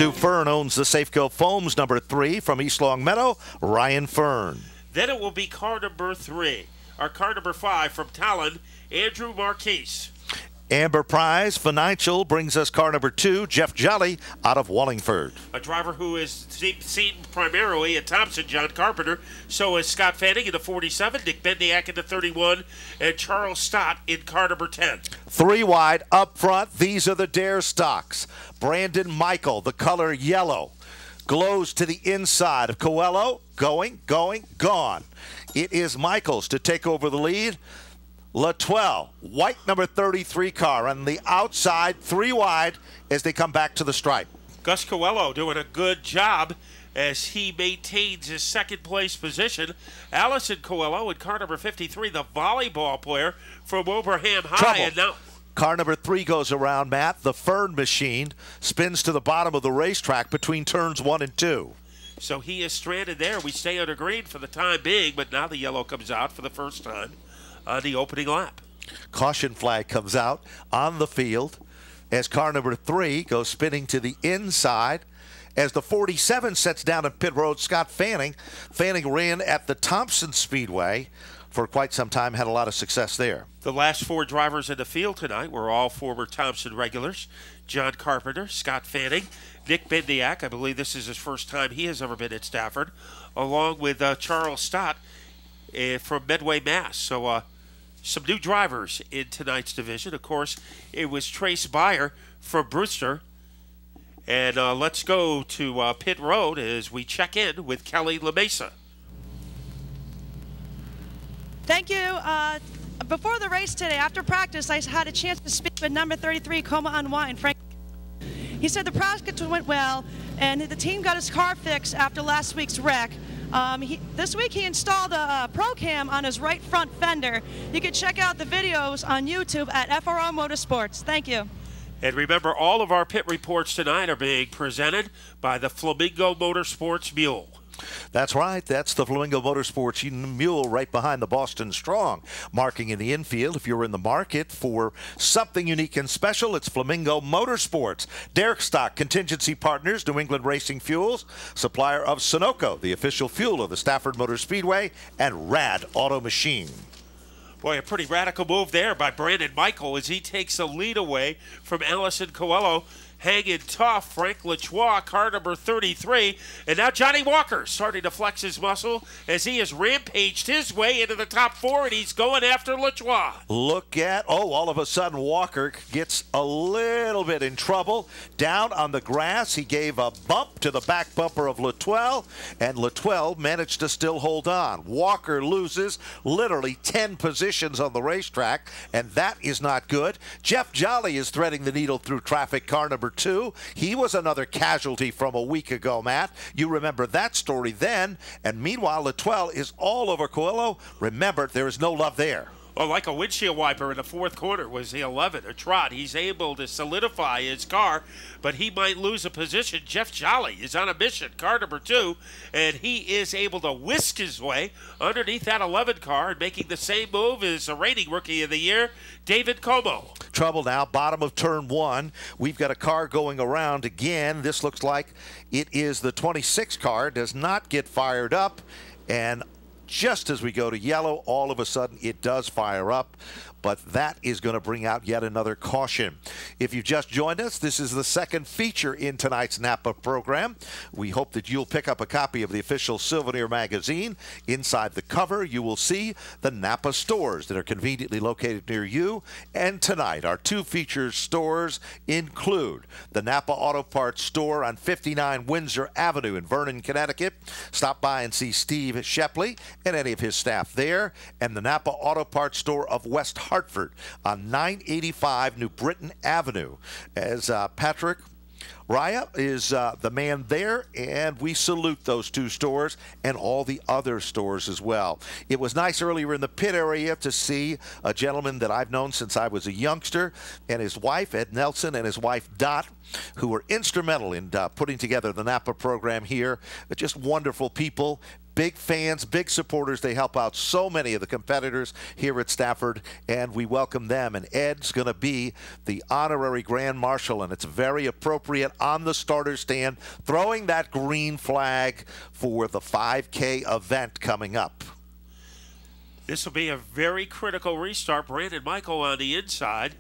Stu Fern owns the Safeco Foams number 3 from East Long Meadow, Ryan Fern. Then it will be car number 3, or car number 5 from Talon, Andrew Marquise. Amber Prize Financial brings us car number 2, Jeff Jolly out of Wallingford. A driver who is seen primarily at Thompson, John Carpenter. So is Scott Fanning in the 47, Nick Bendiak in the 31, and Charles Stott in car number 10. 3 wide up front. These are the Dare stocks. Brandon Michael, the color yellow, glows to the inside of Coelho. Going, gone. It is Michaels to take over the lead. Latuelle, white number 33 car on the outside, 3 wide as they come back to the stripe. Gus Coelho doing a good job as he maintains his second place position. Allison Coelho in car number 53, the volleyball player from Wilbraham High. And now car number 3 goes around, Matt. The Fern machine spins to the bottom of the racetrack between turns 1 and 2. So he is stranded there. We stay under green for the time being, but now the yellow comes out for the first time on the opening lap. Caution flag comes out on the field as car number 3 goes spinning to the inside. As the 47 sets down at pit road, Scott Fanning. Fanning ran at the Thompson Speedway for quite some time, had a lot of success there. The last 4 drivers in the field tonight were all former Thompson regulars. John Carpenter, Scott Fanning, Nick Bendiak. I believe this is his first time he has ever been at Stafford, along with Charles Stott from Medway, Mass. So some new drivers in tonight's division. Of course, it was Trace Byer from Brewster. And let's go to pit road as we check in with Kelly LaMesa. Thank you. Before the race today, after practice, I had a chance to speak with number 33, Coma Unwind, Frank. He said the practice went well, and the team got his car fixed after last week's wreck. This week he installed a Pro Cam on his right front fender. You can check out the videos on YouTube at FRO Motorsports. Thank you. And remember, all of our pit reports tonight are being presented by the Flamingo Motorsports Mule. That's right. That's the Flamingo Motorsports Mule right behind the Boston Strong. Marking in the infield. If you're in the market for something unique and special, it's Flamingo Motorsports. Derek Stock Contingency Partners, New England Racing Fuels, supplier of Sunoco, the official fuel of the Stafford Motor Speedway, and Rad Auto Machine. Boy, a pretty radical move there by Brandon Michael as he takes the lead away from Allison Coelho. Hanging tough, Frank Latuelle, car number 33. And now Johnny Walker starting to flex his muscle as he has rampaged his way into the top 4, and he's going after Latuelle. Look at, all of a sudden Walker gets a little bit in trouble. Down on the grass, he gave a bump to the back bumper of Latuelle, and Latuelle managed to still hold on. Walker loses literally 10 positions on the racetrack, and that is not good. Jeff Jolly is threading the needle through traffic, car number 2. He was another casualty from a week ago, Matt. You remember that story then. And meanwhile, Latuelle is all over Coelho. Remember, there is no love there. Well, like a windshield wiper in the 4th quarter was the 11, a trot. He's able to solidify his car, but he might lose a position. Jeff Jolly is on a mission, car number 2, and he is able to whisk his way underneath that 11 car and making the same move as the reigning Rookie of the Year, David Como. Trouble now, bottom of turn 1. We've got a car going around again. This looks like it is the 26 car. Does not get fired up, and just as we go to yellow, all of a sudden it does fire up, but that is going to bring out yet another caution. If you've just joined us, this is the second feature in tonight's Napa program. We hope that you'll pick up a copy of the official Souvenir magazine. Inside the cover, you will see the Napa stores that are conveniently located near you. And tonight, our 2 featured stores include the Napa Auto Parts store on 59 Windsor Avenue in Vernon, Connecticut. Stop by and see Steve Shepley and any of his staff there. And the Napa Auto Parts store of West Hartford on 985 New Britain Avenue. As Patrick Raya is the man there, and we salute those 2 stores and all the other stores as well. It was nice earlier in the pit area to see a gentleman that I've known since I was a youngster, and his wife, Ed Nelson, and his wife, Dot, who were instrumental in putting together the Napa program here. Just wonderful people. big fans, big supporters. They help out so many of the competitors here at Stafford, and we welcome them. And Ed's going to be the honorary Grand Marshal, and it's very appropriate on the starter stand, throwing that green flag for the 5K event coming up. This will be a very critical restart. Brandon Michael on the inside.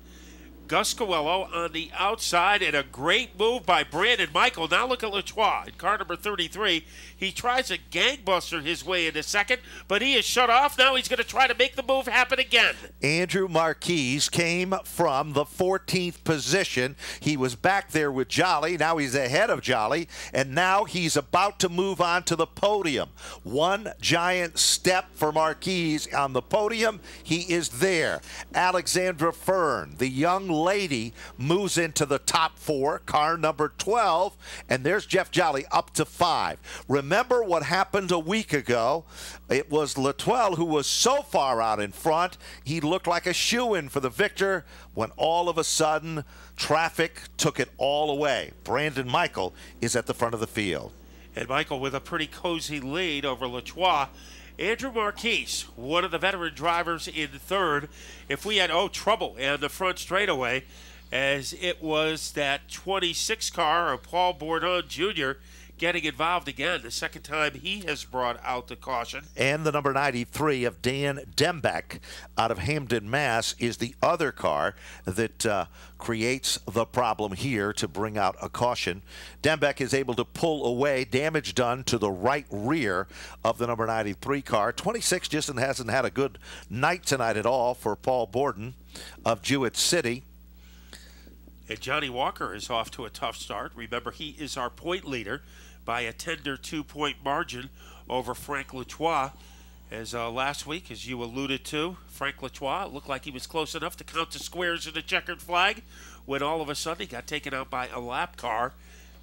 Gus Coelho on the outside, and a great move by Brandon Michael. Now look at Latois in car number 33. He tries a gangbuster his way into second, but he is shut off. Now he's going to try to make the move happen again. Andrew Marquise came from the 14th position. He was back there with Jolly. Now he's ahead of Jolly, and now he's about to move on to the podium. One giant step for Marquise on the podium. He is there. Alexandra Fern, the young lady, moves into the top 4, car number 12, and there's Jeff Jolly up to 5. Remember what happened a week ago? It was Latoile who was so far out in front, he looked like a shoo-in for the victor when all of a sudden traffic took it all away. Brandon Michael is at the front of the field. And Michael with a pretty cozy lead over Latois. Andrew Marquise, one of the veteran drivers in third. If we had trouble in the front straightaway, as it was that 26 car of Paul Bourdon Jr. getting involved again, the second time he has brought out the caution. And the number 93 of Dan Dembeck out of Hamden, Mass. is the other car that creates the problem here to bring out a caution. Dembeck is able to pull away, damage done to the right rear of the number 93 car. 26 just hasn't had a good night tonight at all for Paul Borden of Jewett City. And Johnny Walker is off to a tough start. Remember, he is our point leader by a tender 2-point margin over Frank Latois. As last week, as you alluded to, Frank Latois looked like he was close enough to count the squares in the checkered flag when all of a sudden he got taken out by a lap car,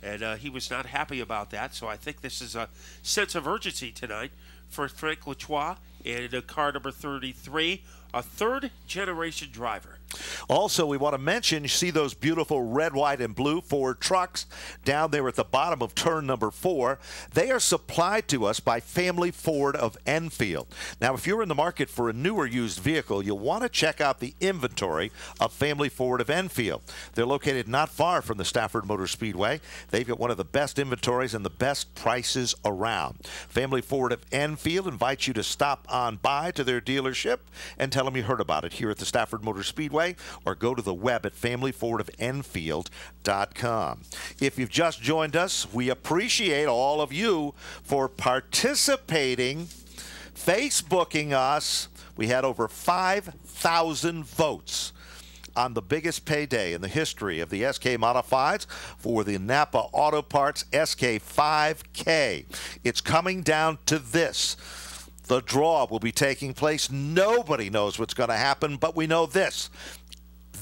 and he was not happy about that. So I think this is a sense of urgency tonight for Frank Latois and car number 33, a third-generation driver. Also, we want to mention, you see those beautiful red, white, and blue Ford trucks down there at the bottom of turn number 4. They are supplied to us by Family Ford of Enfield. Now, if you're in the market for a newer used vehicle, you'll want to check out the inventory of Family Ford of Enfield. They're located not far from the Stafford Motor Speedway. They've got one of the best inventories and the best prices around. Family Ford of Enfield invites you to stop on by to their dealership and tell them you heard about it here at the Stafford Motor Speedway, or go to the web at familyfordofenfield.com. If you've just joined us, we appreciate all of you for participating, Facebooking us. We had over 5,000 votes on the biggest payday in the history of the SK Modifieds for the Napa Auto Parts SK 5K. It's coming down to this. The draw will be taking place. Nobody knows what's going to happen, but we know this.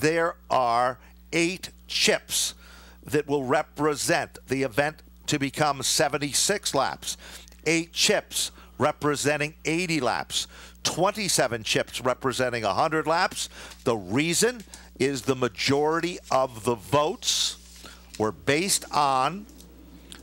There are 8 chips that will represent the event to become 76 laps. 8 chips representing 80 laps. 27 chips representing 100 laps. The reason is the majority of the votes were based on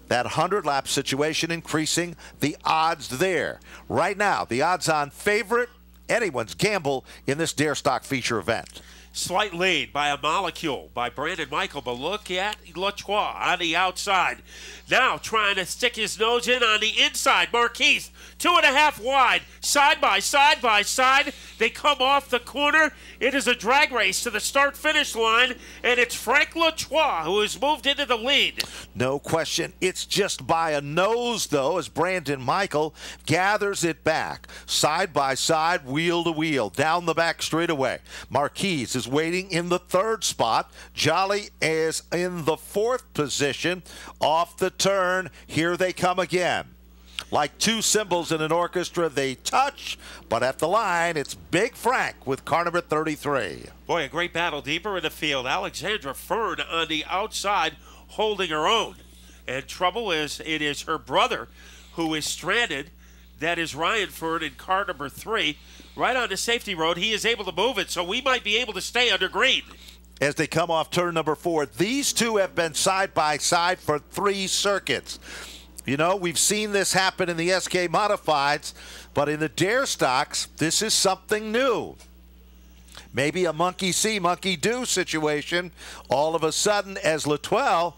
that 100-lap situation, increasing the odds there. Right now, the odds-on favorite, anyone's gamble in this Dare Stock feature event. Slight lead by a molecule by Brandon Michael, but look at Latois on the outside. Now trying to stick his nose in on the inside. Marquise, 2.5 wide, side by side by side. They come off the corner. It is a drag race to the start-finish line, and it's Frank Latois who has moved into the lead. No question. It's just by a nose, though, as Brandon Michael gathers it back. Side by side, wheel to wheel, down the back straightaway. Marquise is waiting in the 3rd spot. Jolly is in the 4th position. Off the turn, here they come again. Like 2 cymbals in an orchestra, they touch, but at the line, it's Big Frank with car number 33. Boy, a great battle deeper in the field. Alexandra Fern on the outside holding her own. And trouble is, it is her brother who is stranded. That is Ryan Fern in car number 3. Right on the safety road, he is able to move it, so we might be able to stay under green. As they come off turn number 4, these two have been side by side for 3 circuits. You know, we've seen this happen in the SK Modifieds, but in the Dare stocks, this is something new. Maybe a monkey see, monkey do situation. All of a sudden, as Latoile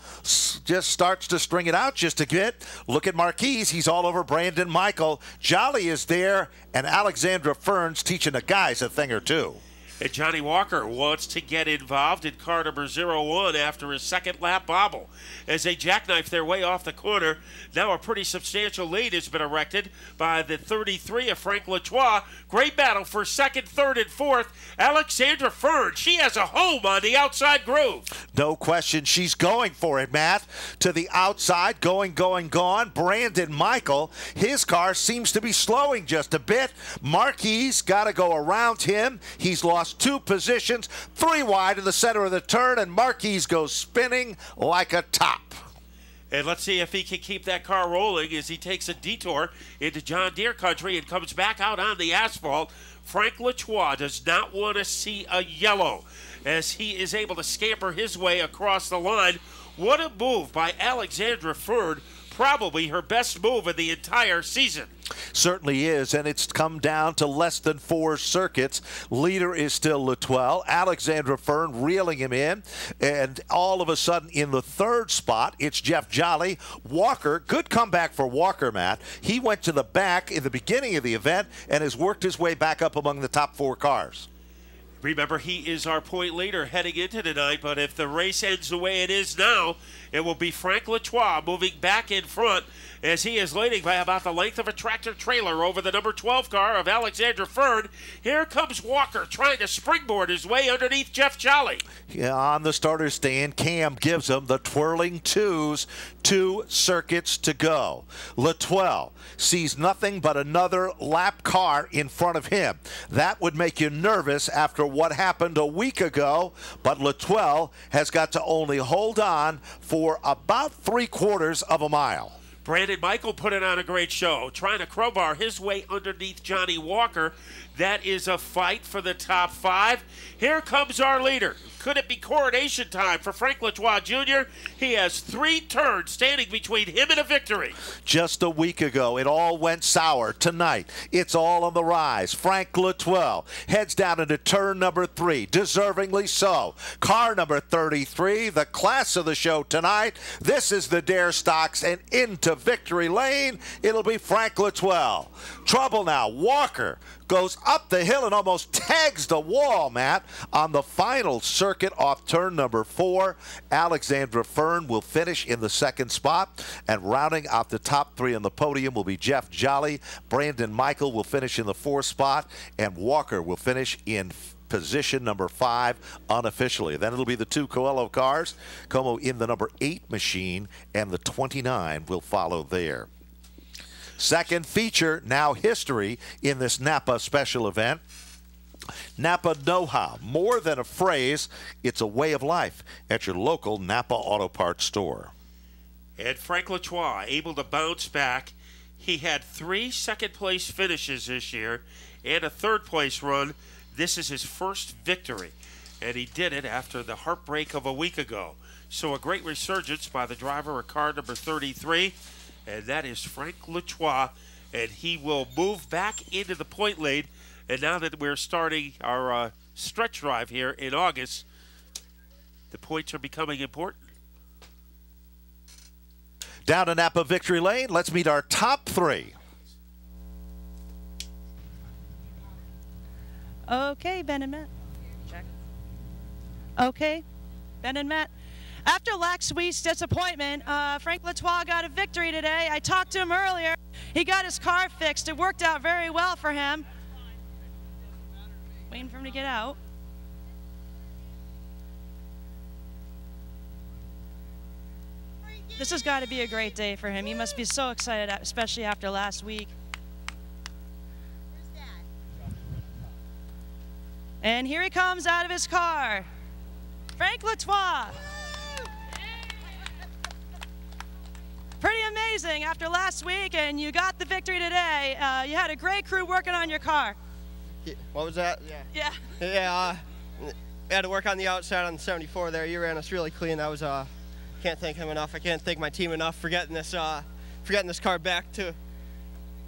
just starts to string it out just a bit, look at Marquise. He's all over Brandon Michael. Jolly is there, and Alexandra Fern's teaching the guys a thing or two. And Johnny Walker wants to get involved in car number 01 after his second lap bobble. As they jackknife their way off the corner, now a pretty substantial lead has been erected by the 33 of Frank Latoile. Great battle for second, third, and fourth. Alexandra Fern, she has a home on the outside groove. No question, she's going for it, Matt. To the outside, going, gone. Brandon Michael, his car seems to be slowing just a bit. Marquis got to go around him. He's lost 2 positions, 3 wide in the center of the turn, and Marquis goes spinning like a top. And let's see if he can keep that car rolling as he takes a detour into John Deere country and comes back out on the asphalt. Frank Latoile does not want to see a yellow as he is able to scamper his way across the line. What a move by Alexandra Fern. Probably her best move of the entire season. Certainly is, and it's come down to less than 4 circuits. Leader is still Latoile. Alexandra Fern reeling him in, and all of a sudden in the 3rd spot, it's Jeff Jolly. Walker, good comeback for Walker, Matt. He went to the back in the beginning of the event and has worked his way back up among the top 4 cars. Remember, he is our point leader heading into tonight, but if the race ends the way it is now, it will be Frank Latoile moving back in front as he is leading by about the length of a tractor trailer over the number 12 car of Alexandra Fern. Here comes Walker trying to springboard his way underneath Jeff Jolly. Yeah, on the starter stand, Cam gives him the twirling 2s, 2 circuits to go. Latoile sees nothing but another lap car in front of him. That would make you nervous after what happened a week ago, but Latoile has got to only hold on for about 3/4 of a mile. Brandon Michael put it on a great show, trying to crowbar his way underneath Johnny Walker. That is a fight for the top 5. Here comes our leader. Could it be coronation time for Frank Latoile Jr.? He has 3 turns standing between him and a victory. Just a week ago, it all went sour. Tonight, it's all on the rise. Frank Latoile heads down into turn number 3, deservingly so. Car number 33, the class of the show tonight. This is the Dare Stocks, and into victory lane, it'll be Frank Latoile. Trouble now. Walker goes up the hill and almost tags the wall, Matt, on the final circuit off turn number 4. Alexandra Fern will finish in the 2nd spot, and rounding out the top 3 on the podium will be Jeff Jolly. Brandon Michael will finish in the 4th spot, and Walker will finish in position number 5 unofficially. Then it'll be the 2 Coelho cars, Como in the number 8 machine, and the 29 will follow there. Second feature, now history, in this Napa special event. Napa know-how, more than a phrase, it's a way of life at your local Napa Auto Parts store. And Frank Latoile able to bounce back. He had 3 second-place finishes this year and a 3rd-place run. This is his first victory, and he did it after the heartbreak of a week ago. So a great resurgence by the driver of car number 33. And that is Frank Latoile, and he will move back into the point lead. And now that we're starting our stretch drive here in August, the points are becoming important. Down to Napa Victory Lane, let's meet our top 3. Okay, Ben and Matt. Check. Okay, Ben and Matt. After last week's disappointment, Frank Latoile got a victory today. I talked to him earlier. He got his car fixed. It worked out very well for him. Waiting for him to get out. This has got to be a great day for him. He must be so excited, especially after last week. And here he comes out of his car. Frank Latoile. Pretty amazing after last week, and you got the victory today. You had a great crew working on your car. What was that? Yeah. Yeah, had to work on the outside on the 74 there. You ran us really clean. That was, can't thank him enough. I can't thank my team enough for getting this for getting this car back to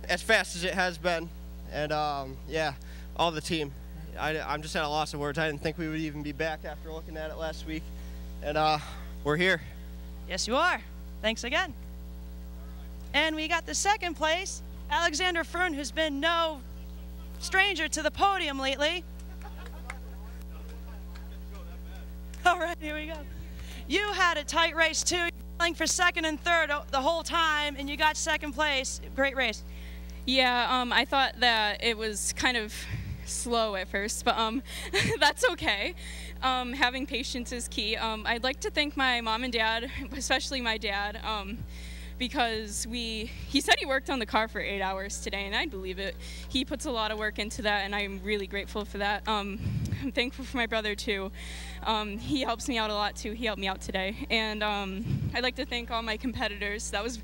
as fast as it has been. And yeah, all the team. I'm just at a loss of words. I didn't think we would even be back after looking at it last week. And we're here. Yes, you are. Thanks again. And we got the second place, Alexander Fern, who's been no stranger to the podium lately. All right, here we go. You had a tight race too. You're playing for second and third the whole time, and you got second place. Great race. Yeah, I thought that it was kind of slow at first, but that's okay. Having patience is key. I'd like to thank my mom and dad, especially my dad, because he said he worked on the car for 8 hours today, and I believe it. He puts a lot of work into that, and I'm really grateful for that. I'm thankful for my brother too. He helps me out a lot too. He helped me out today. And I'd like to thank all my competitors. That was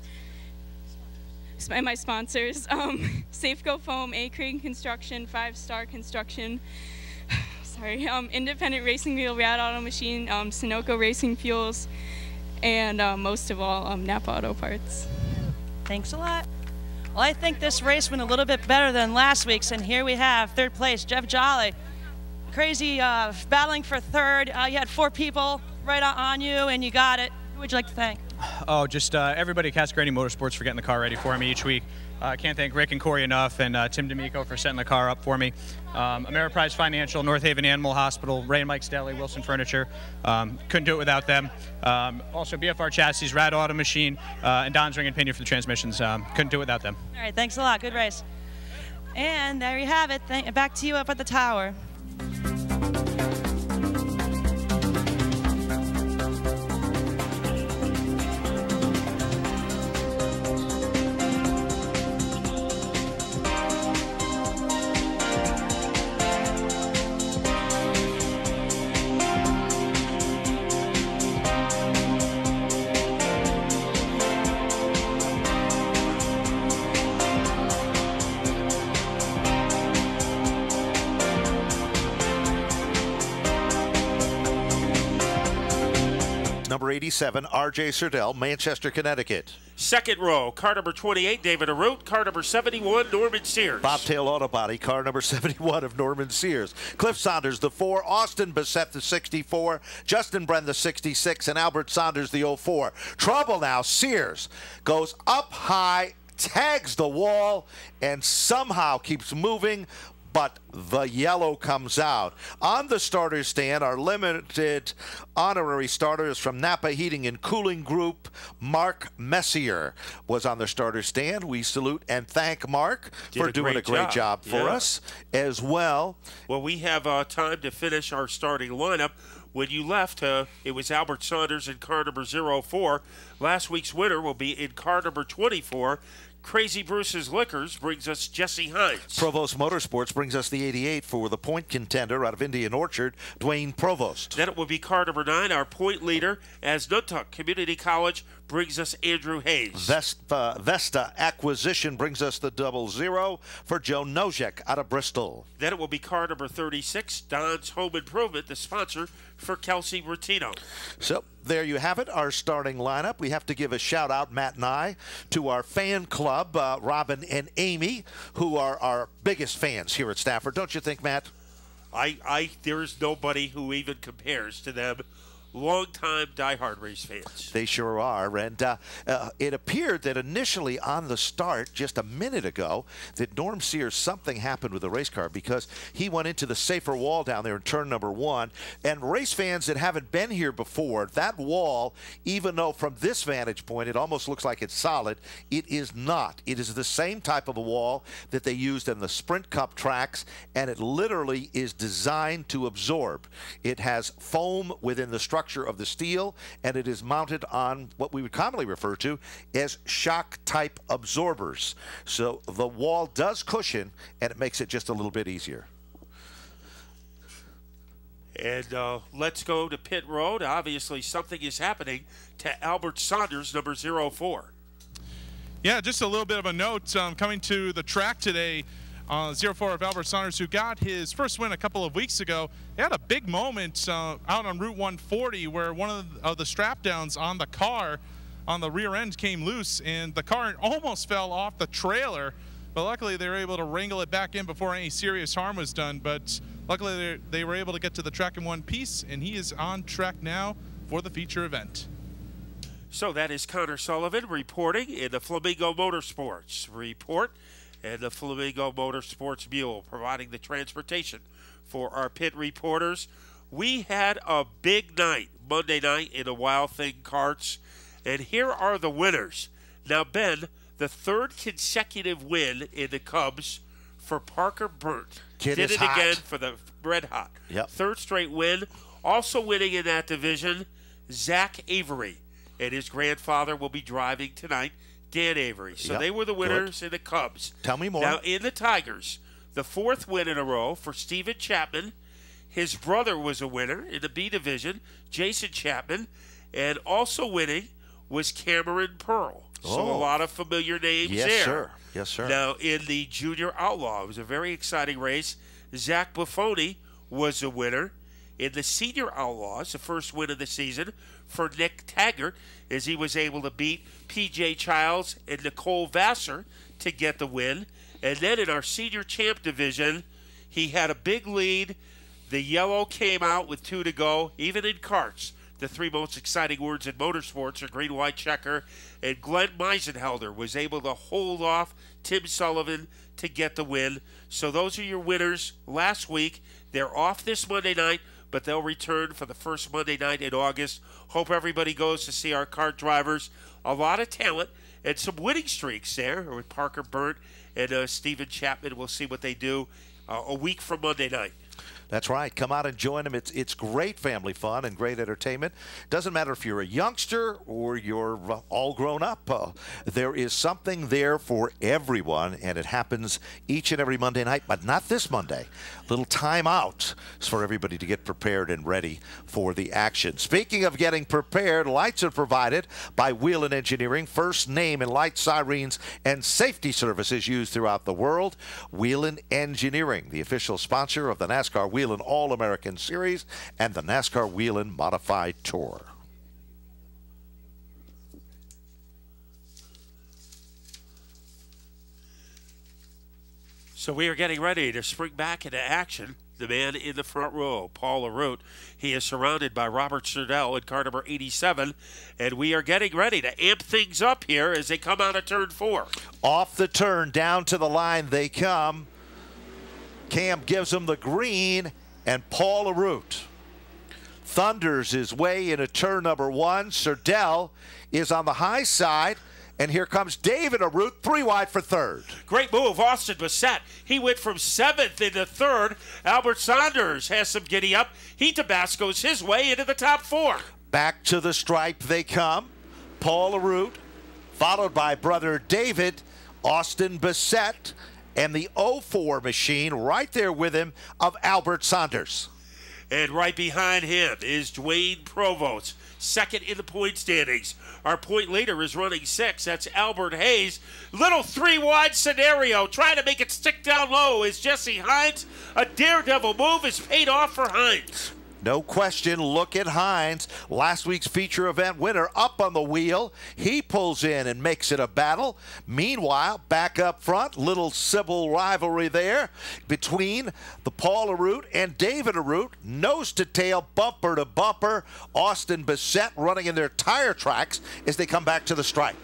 my sponsors. Safeco Foam, A-Crane Construction, 5-Star Construction, sorry, Independent Racing Wheel, Rad Auto Machine, Sunoco Racing Fuels, and most of all, Napa Auto Parts. Thanks a lot. Well, I think this race went a little bit better than last week's, and here we have third place, Jeff Jolly. Crazy battling for third. You had 4 people right on you, and you got it. Who would you like to thank? Oh, just everybody at Cascarini Motorsports for getting the car ready for me each week. I can't thank Rick and Corey enough, and Tim D'Amico for setting the car up for me. Ameriprise Financial, North Haven Animal Hospital, Ray and Mike Staley, Wilson Furniture. Couldn't do it without them. Also BFR Chassis, Rad Auto Machine, and Don's Ring and Pinion for the transmissions. Couldn't do it without them. All right, thanks a lot. Good race. And there you have it. Back to you up at the tower. Number 87, R.J. Serdell, Manchester, Connecticut. Second row, car number 28, David Arute. Car number 71, Norman Sears. Bobtail Auto Body, car number 71 of Norman Sears. Cliff Saunders, the 4. Austin Bissett, the 64. Justin Bren, the 66. And Albert Saunders, the 04. Trouble now. Sears goes up high, tags the wall, and somehow keeps moving, but the yellow comes out. On the starter stand, our limited honorary starters from Napa Heating and Cooling Group, Mark Messier was on the starter stand. We salute and thank Mark for doing a great job for us as well. Well, we have time to finish our starting lineup. When you left, it was Albert Saunders in car number 04. Last week's winner will be in car number 24. Crazy Bruce's Liquors brings us Jesse Hines. Provost Motorsports brings us the 88 for the point contender out of Indian Orchard, Dwayne Provost. Then it will be car number 9, our point leader, as Nuntuck Community College brings us Andrew Hayes. Vesta Acquisition brings us the 00 for Joe Nojek out of Bristol. Then it will be car number 36, Don's Home Improvement, the sponsor for Kelsey Rutino. So there you have it, our starting lineup. We have to give a shout out, Matt and I, to our fan club, Robin and Amy, who are our biggest fans here at Stafford. Don't you think, Matt? There is nobody who even compares to them. Longtime diehard race fans. They sure are. And it appeared that initially on the start, just a minute ago, that Norm Sears, something happened with the race car because he went into the safer wall down there in turn number 1. And race fans that haven't been here before, that wall, even though from this vantage point it almost looks like it's solid, it is not. It is the same type of a wall that they used in the Sprint Cup tracks, and it literally is designed to absorb. It has foam within the structure of the steel, and it is mounted on what we would commonly refer to as shock type absorbers. So the wall does cushion, and it makes it just a little bit easier. And let's go to pit road. Obviously something is happening to Albert Saunders, number 04. Yeah, just a little bit of a note coming to the track today. 04 of Albert Saunders, who got his first win a couple of weeks ago. He had a big moment out on Route 140 where one of the strap downs on the car on the rear end came loose, and the car almost fell off the trailer. But luckily, they were able to wrangle it back in before any serious harm was done. But luckily, they were able to get to the track in one piece, and he is on track now for the feature event. So that is Connor Sullivan reporting in the Flamingo Motorsports Report, and the Flamingo Motorsports Mule providing the transportation for our pit reporters. We had a big night Monday night in the Wild Thing karts, and here are the winners. Now, Ben, the third consecutive win in the Cubs for Parker Burnt. Kid Did is it hot. again for the Red Hot. Yep. Third straight win. Also winning in that division, Zach Avery. And his grandfather will be driving tonight, Dan Avery. So Yep. they were the winners in the Cubs. Tell me more. Now, in the Tigers, the fourth win in a row for Steven Chapman. His brother was a winner in the B division, Jason Chapman. And also winning was Cameron Pearl. So a lot of familiar names Yes, there. sir. Yes, sir. Now, in the Junior Outlaw, it was a very exciting race. Zach Buffoni was a winner. In the Senior Outlaws, the first win of the season for Nick Taggart, as he was able to beat P.J. Childs and Nicole Vassar to get the win. And then in our Senior Champ division, he had a big lead. The yellow came out with 2 to go, even in karts. The 3 most exciting words in motorsports are green, white, checker, and Glenn Meisenhelder was able to hold off Tim Sullivan to get the win. So those are your winners last week. They're off this Monday night, but they'll return for the first Monday night in August. Hope everybody goes to see our kart drivers. A lot of talent and some winning streaks there with Parker Burnt and Steven Chapman. We'll see what they do a week from Monday night. That's right. Come out and join them. It's great family fun and great entertainment. Doesn't matter if you're a youngster or you're all grown up. There is something there for everyone, and it happens each and every Monday night, but not this Monday. Little time out for everybody to get prepared and ready for the action. Speaking of getting prepared, lights are provided by Whelen Engineering, first name in light, sirens, and safety services used throughout the world. Whelen Engineering, the official sponsor of the NASCAR Whelen All-American Series and the NASCAR Whelen Modified Tour. So we are getting ready to spring back into action. The man in the front row, Paul LaRoute. He is surrounded by Robert Surdell in car number 87, and we are getting ready to amp things up here as they come out of turn 4. Off the turn, down to the line they come. Cam gives him the green, and Paul LaRoute thunders his way into turn number 1. Surdell is on the high side, and here comes David LaRoute, 3 wide for third. Great move, Austin Bassett. He went from 7th into 3rd. Albert Saunders has some giddy up. He Tabasco's his way into the top 4. Back to the stripe they come. Paul LaRoute, followed by brother David, Austin Bassett, and the 04 machine right there with him of Albert Saunders. And right behind him is Dwayne Provost, second in the point standings. Our point leader is running 6. That's Albert Hayes. Little 3-wide scenario. Trying to make it stick down low is Jesse Hines. A daredevil move is paid off for Hines. No question, look at Hines, last week's feature event winner, up on the wheel. He pulls in and makes it a battle. Meanwhile, back up front, little civil rivalry there between the Paul LaRoute and David LaRoute, nose to tail, bumper to bumper. Austin Bassett running in their tire tracks as they come back to the stripe.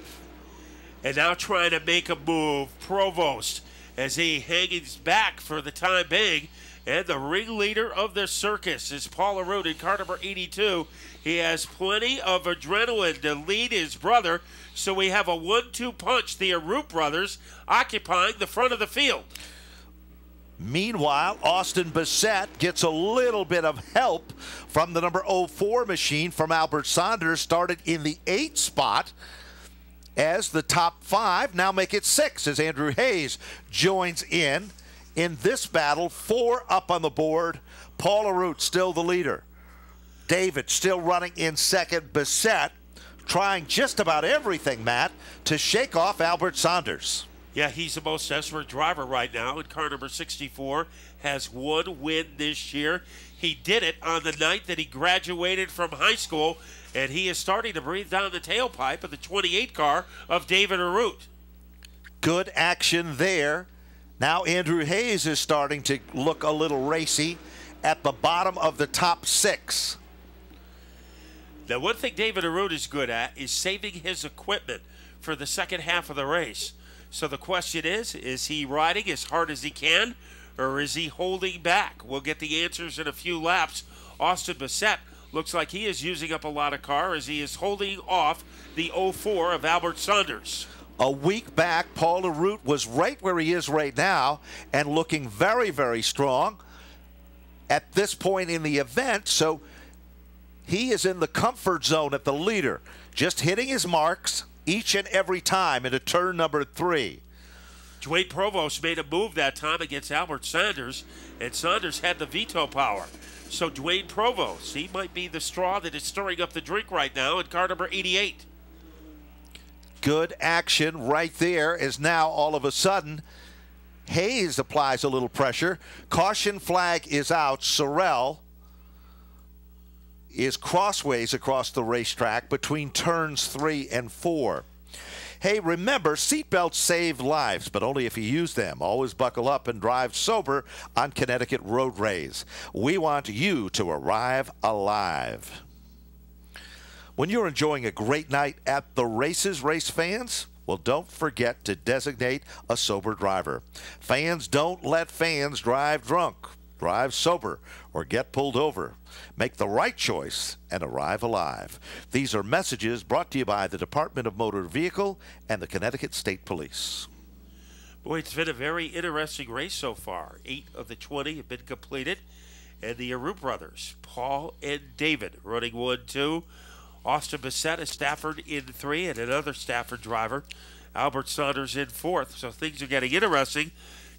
And now trying to make a move, Provost, as he hangs back for the time being. And the ringleader of the circus is Paul LaRoute in car number 82. He has plenty of adrenaline to lead his brother. So we have a 1-2 punch. The LaRoute brothers occupying the front of the field. Meanwhile, Austin Bassett gets a little bit of help from the number 04 machine from Albert Saunders, started in the 8th spot, as the top 5 now make it 6 as Andrew Hayes joins in this battle. 4 up on the board. Paul LaRoute still the leader. David still running in second. Bassett trying just about everything, Matt, to shake off Albert Saunders. Yeah, he's the most desperate driver right now in car number 64. Has 1 win this year. He did it on the night that he graduated from high school and he is starting to breathe down the tailpipe of the 28 car of David Arute. Good action there. Now Andrew Hayes is starting to look a little racy at the bottom of the top 6. Now, one thing David Arute is good at is saving his equipment for the second half of the race. So the question is he riding as hard as he can, or is he holding back? We'll get the answers in a few laps. Austin Bassett looks like he is using up a lot of car as he is holding off the 04 of Albert Saunders. A week back, Paul Arute was right where he is right now and looking very, very strong at this point in the event. So he is in the comfort zone at the leader, just hitting his marks each and every time into turn number 3. Dwayne Provost made a move that time against Albert Saunders, and Saunders had the veto power. So Dwayne Provost, he might be the straw that is stirring up the drink right now in car number 88. Good action right there, as now all of a sudden Hayes applies a little pressure. Caution flag is out. Sorrell is crossways across the racetrack between turns 3 and 4. Hey, remember, seatbelts save lives, but only if you use them. Always buckle up and drive sober on Connecticut roadways. We want you to arrive alive. When you're enjoying a great night at the races, race fans, well, don't forget to designate a sober driver. Fans don't let fans drive drunk. Drive sober or get pulled over. Make the right choice and arrive alive. These are messages brought to you by the Department of Motor Vehicle and the Connecticut State Police. Boy, it's been a very interesting race so far. 8 of the 20 have been completed. And the Arute brothers, Paul and David, running 1-2. Austin Bassett, a Stafford in 3, and another Stafford driver, Albert Saunders in 4th. So things are getting interesting.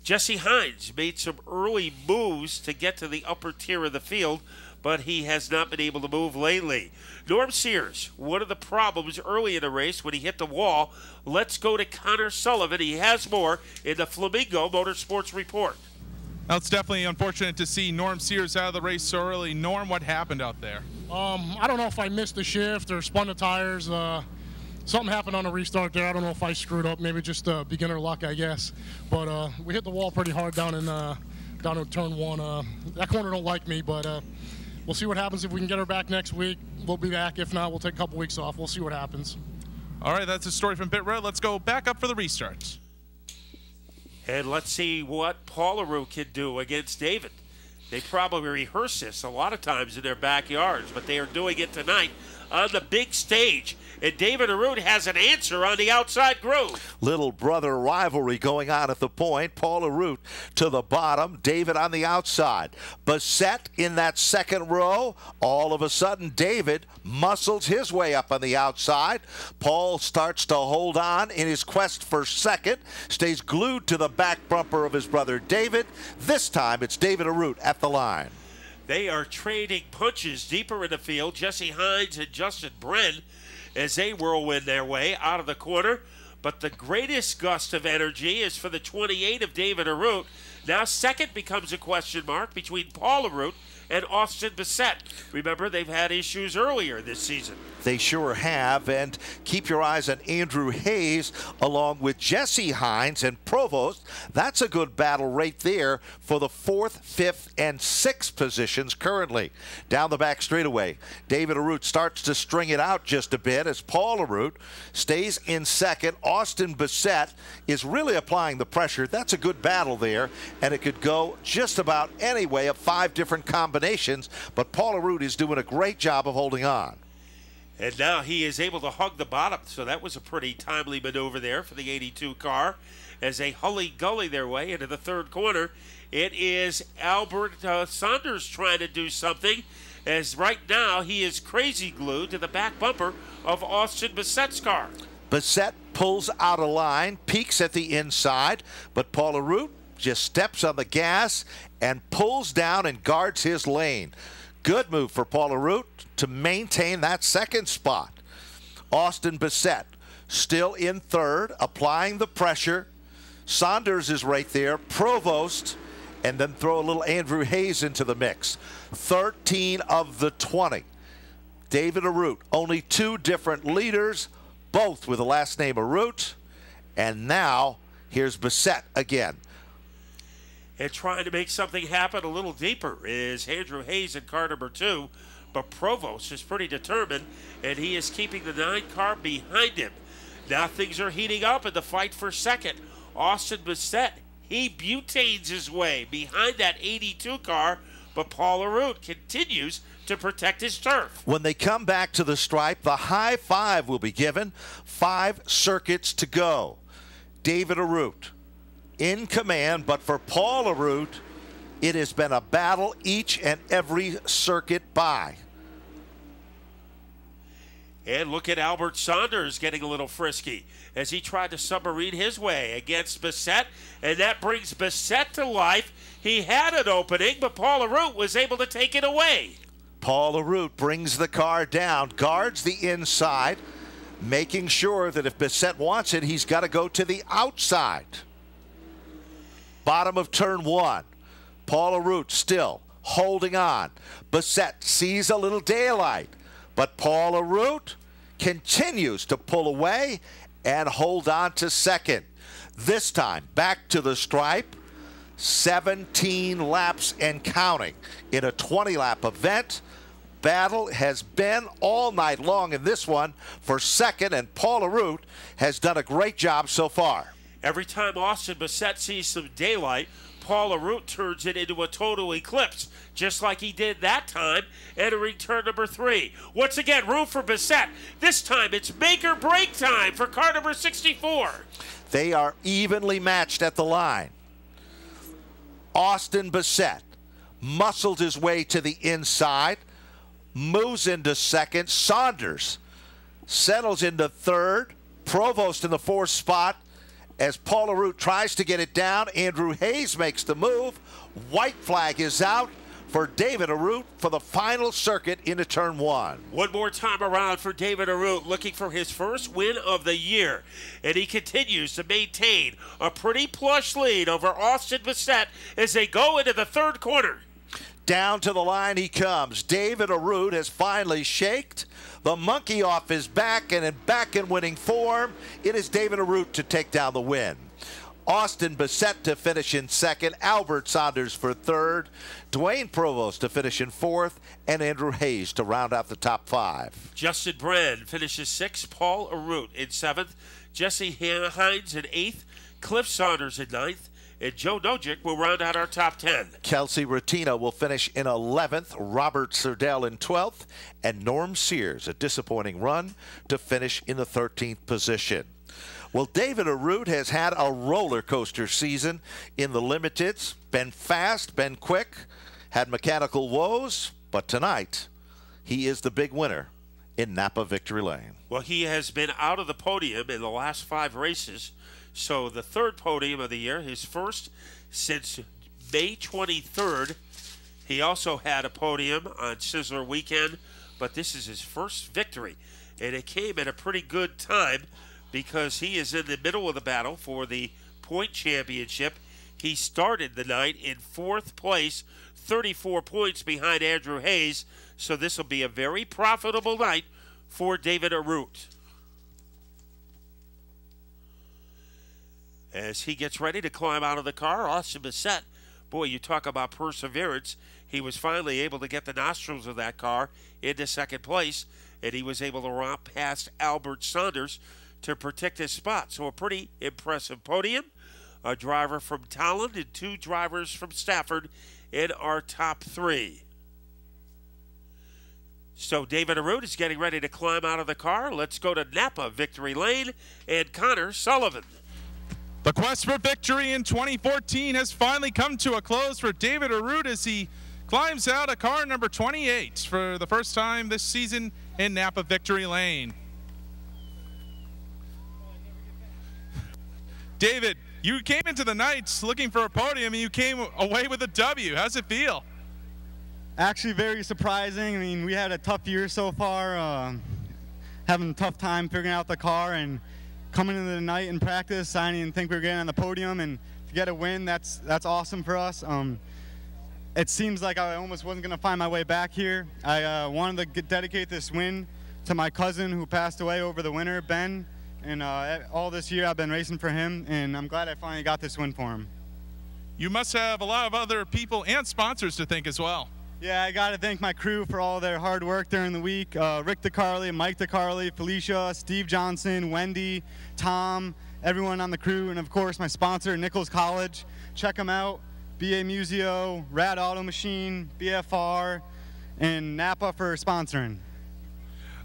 Jesse Hines made some early moves to get to the upper tier of the field, but he has not been able to move lately. Norm Sears, one of the problems early in the race when he hit the wall. Let's go to Connor Sullivan. He has more in the Flamingo Motorsports Report. Now, it's definitely unfortunate to see Norm Sears out of the race so early. Norm, what happened out there? I don't know if I missed the shift or spun the tires. Something happened on the restart there. I don't know if I screwed up. Maybe just beginner luck, I guess. But we hit the wall pretty hard down in turn 1. That corner don't like me, but we'll see what happens. If we can get her back next week, we'll be back. If not, we'll take a couple weeks off. We'll see what happens. All right, that's a story from Pit Road. Let's go back up for the restarts. And let's see what Paul Arute can do against David. They probably rehearse this a lot of times in their backyards, but they are doing it tonight on the big stage. And David Arute has an answer on the outside groove. Little brother rivalry going on at the point. Paul Arute to the bottom, David on the outside. Bassett in that second row. All of a sudden, David muscles his way up on the outside. Paul starts to hold on in his quest for second. Stays glued to the back bumper of his brother David. This time, it's David Arute at the line. They are trading punches deeper in the field. Jesse Hines and Justin Bren as they whirlwind their way out of the corner. But the greatest gust of energy is for the 28 of David Arute. Now second becomes a question mark between Paul Arute and Austin Bassett. Remember, they've had issues earlier this season. They sure have, and keep your eyes on Andrew Hayes along with Jesse Hines and Provost. That's a good battle right there for the 4th, 5th, and 6th positions currently. Down the back straightaway, David Arute starts to string it out just a bit as Paul Arute stays in second. Austin Bassett is really applying the pressure. That's a good battle there, and it could go just about any way of 5 different combinations, but Paul Arute is doing a great job of holding on. And now he is able to hug the bottom, so that was a pretty timely maneuver there for the 82 car as they hully-gully their way into the third corner. It is Albert Saunders trying to do something, as right now he is crazy glued to the back bumper of Austin Bassett's car. Bassett pulls out of line, peeks at the inside, but Paul Arute just steps on the gas and pulls down and guards his lane. Good move for Paul Arute to maintain that second spot. Austin Bassett still in third, applying the pressure. Saunders is right there, Provost, and then throw a little Andrew Hayes into the mix. 13 of the 20. David Arute, only 2 different leaders, both with the last name Arute. And now here's Bissett again. And trying to make something happen a little deeper is Andrew Hayes in car number 2. But Provost is pretty determined, and he is keeping the 9 car behind him. Now things are heating up in the fight for second. Austin Bissett, he butanes his way behind that 82 car, but Paul Arute continues to protect his turf. When they come back to the stripe, the high five will be given. 5 circuits to go. David Arute in command, but for Paul Arute, it has been a battle each and every circuit by. And look at Albert Saunders getting a little frisky as he tried to submarine his way against Bissett, and that brings Bissett to life. He had an opening, but Paul Arute was able to take it away. Paul Arute brings the car down, guards the inside, making sure that if Bissett wants it, he's got to go to the outside. Bottom of turn 1. Paul Arute still holding on. Bissett sees a little daylight, but Paul Arute continues to pull away and hold on to second. This time back to the stripe. 17 laps and counting in a 20-lap event. Battle has been all night long in this one for second, and Paul Arute has done a great job so far. Every time Austin Bissett sees some daylight, Paul Arute turns it into a total eclipse, just like he did that time, entering turn number 3. Once again, room for Bissett. This time it's make or break time for car number 64. They are evenly matched at the line. Austin Bissett muscled his way to the inside, moves into second. Saunders settles into third. Provost in the 4th spot. As Paul Arute tries to get it down, Andrew Hayes makes the move. White flag is out for David Arute for the final circuit into turn 1. One more time around for David Arute, looking for his first win of the year. And he continues to maintain a pretty plush lead over Austin Bissett as they go into the 3rd corner. Down to the line he comes. David Arute has finally shaked the monkey off his back, and back in winning form, it is David Arute to take down the win. Austin Bissett to finish in second, Albert Saunders for third, Dwayne Provost to finish in 4th, and Andrew Hayes to round out the top 5. Justin Brand finishes 6th, Paul Arute in 7th, Jesse Hines in 8th, Cliff Saunders in 9th, and Joe Nojic will round out our top 10. Kelsey Ratina will finish in 11th, Robert Serdell in 12th, and Norm Sears, a disappointing run, to finish in the 13th position. Well, David Arute has had a roller coaster season in the limiteds. Been fast, been quick, had mechanical woes, but tonight he is the big winner in Napa Victory Lane. Well, he has been out of the podium in the last 5 races. So the 3rd podium of the year, his first since May 23rd. He also had a podium on Sizzler Weekend, but this is his first victory. And it came at a pretty good time because he is in the middle of the battle for the point championship. He started the night in 4th place, 34 points behind Andrew Hayes. So this will be a very profitable night for David Arute. As he gets ready to climb out of the car, Austin Bissett, boy, you talk about perseverance. He was finally able to get the nostrils of that car into 2nd place, and he was able to romp past Albert Saunders to protect his spot. So a pretty impressive podium. A driver from Towland and 2 drivers from Stafford in our top 3. So David Arute is getting ready to climb out of the car. Let's go to Napa Victory Lane and Connor Sullivan. The quest for victory in 2014 has finally come to a close for David Arute as he climbs out of car number 28 for the first time this season in Napa Victory Lane. David, you came into the nights looking for a podium and you came away with a W. How's it feel? Actually very surprising. I mean, we had a tough year so far, having a tough time figuring out the car, and coming into the night in practice, I didn't think we were getting on the podium, and to get a win, that's awesome for us. it seems like I almost wasn't going to find my way back here. I wanted to dedicate this win to my cousin who passed away over the winter, Ben. And all this year I've been racing for him, and I'm glad I finally got this win for him. You must have a lot of other people and sponsors to thank as well. Yeah, I got to thank my crew for all their hard work during the week. Rick DeCarli, Mike DeCarli, Felicia, Steve Johnson, Wendy, Tom, everyone on the crew, and of course my sponsor, Nichols College. Check them out. BA Museo, Rad Auto Machine, BFR, and Napa for sponsoring.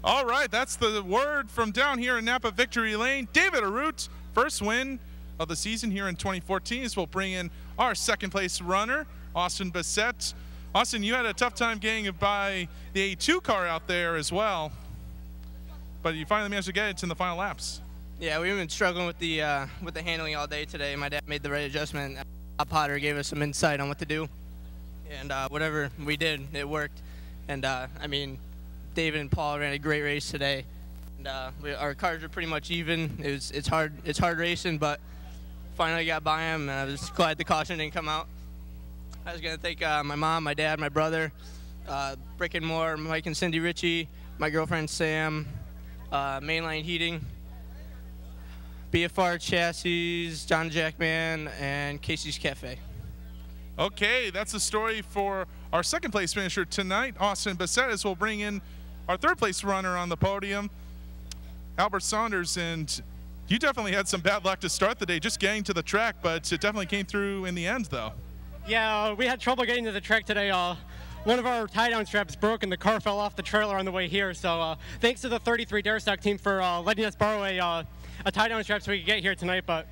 All right, that's the word from down here in Napa Victory Lane. David Arute, first win of the season here in 2014. This will bring in our second place runner, Austin Bissett. Austin, you had a tough time getting by the A2 car out there as well, but you finally managed to get it in the final laps. Yeah, we've been struggling with the handling all day today. My dad made the right adjustment. Bob Potter gave us some insight on what to do, and whatever we did, it worked. And I mean, David and Paul ran a great race today, and our cars are pretty much even. It's hard racing, but finally got by him, and I was glad the caution didn't come out. I was gonna thank my mom, my dad, my brother, Brick and Moore, Mike and Cindy Ritchie, my girlfriend Sam, Mainline Heating, BFR Chassis, John Jackman, and Casey's Cafe. Okay, that's the story for our second place finisher tonight, Austin Bissett, will bring in our third place runner on the podium, Albert Saunders. And you definitely had some bad luck to start the day, just getting to the track, but it definitely came through in the end, though. Yeah, we had trouble getting to the track today. One of our tie-down straps broke and the car fell off the trailer on the way here. So thanks to the 33 Dare Stock team for letting us borrow a tie-down strap so we could get here tonight. But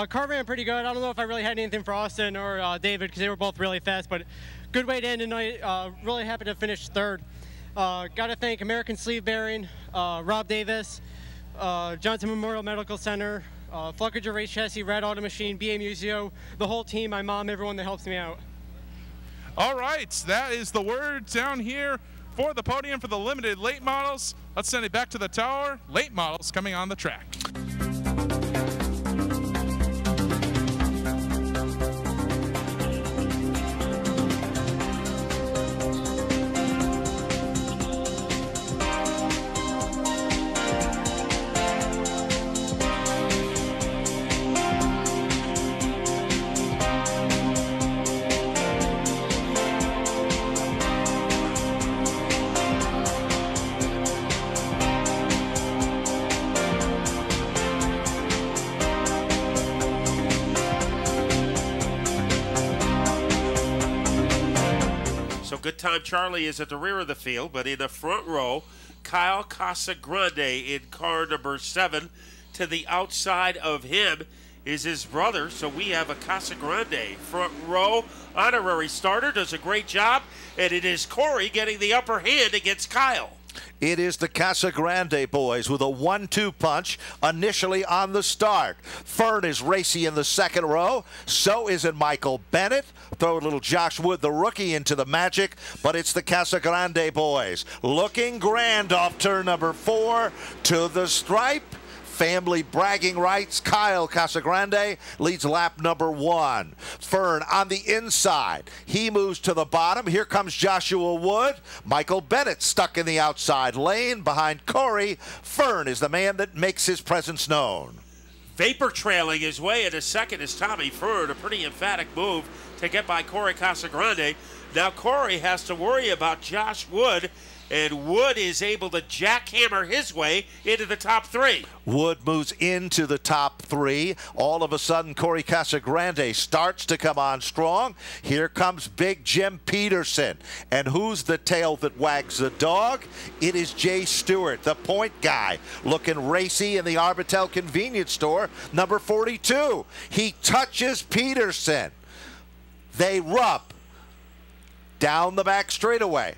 car ran pretty good. I don't know if I really had anything for Austin or David because they were both really fast, but good way to end tonight. Really happy to finish third. Got to thank American Sleeve Bearing, Rob Davis, Johnson Memorial Medical Center, Fluckager Race Chassis, Rad Auto Machine, BA Museo, the whole team, my mom, everyone that helps me out. All right, that is the word down here for the podium for the limited late models. Let's send it back to the tower. Late models coming on the track. Good Time Charlie is at the rear of the field, but in the front row, Kyle Casagrande in car number 7. To the outside of him is his brother, so we have a Casagrande front row honorary starter, does a great job, and it is Corey getting the upper hand against Kyle. It is the Casagrande boys with a 1-2 punch initially on the start. Fern is racy in the second row. So is it Michael Bennett. Throw a little Josh Wood, the rookie, into the magic. But it's the Casagrande boys looking grand off turn number 4 to the stripe. Family bragging rights. Kyle Casagrande leads lap number 1. Fern on the inside. He moves to the bottom. Here comes Joshua Wood. Michael Bennett stuck in the outside lane behind Corey. Fern is the man that makes his presence known. Vapor trailing his way into second is Tommy Fern. A pretty emphatic move to get by Corey Casagrande. Now Corey has to worry about Josh Wood, and Wood is able to jackhammer his way into the top 3. Wood moves into the top 3. All of a sudden, Corey Casagrande starts to come on strong. Here comes Big Jim Peterson. And who's the tail that wags the dog? It is Jay Stewart, the point guy, looking racy in the Arbitel convenience store, number 42. He touches Peterson. They rub down the back straightaway.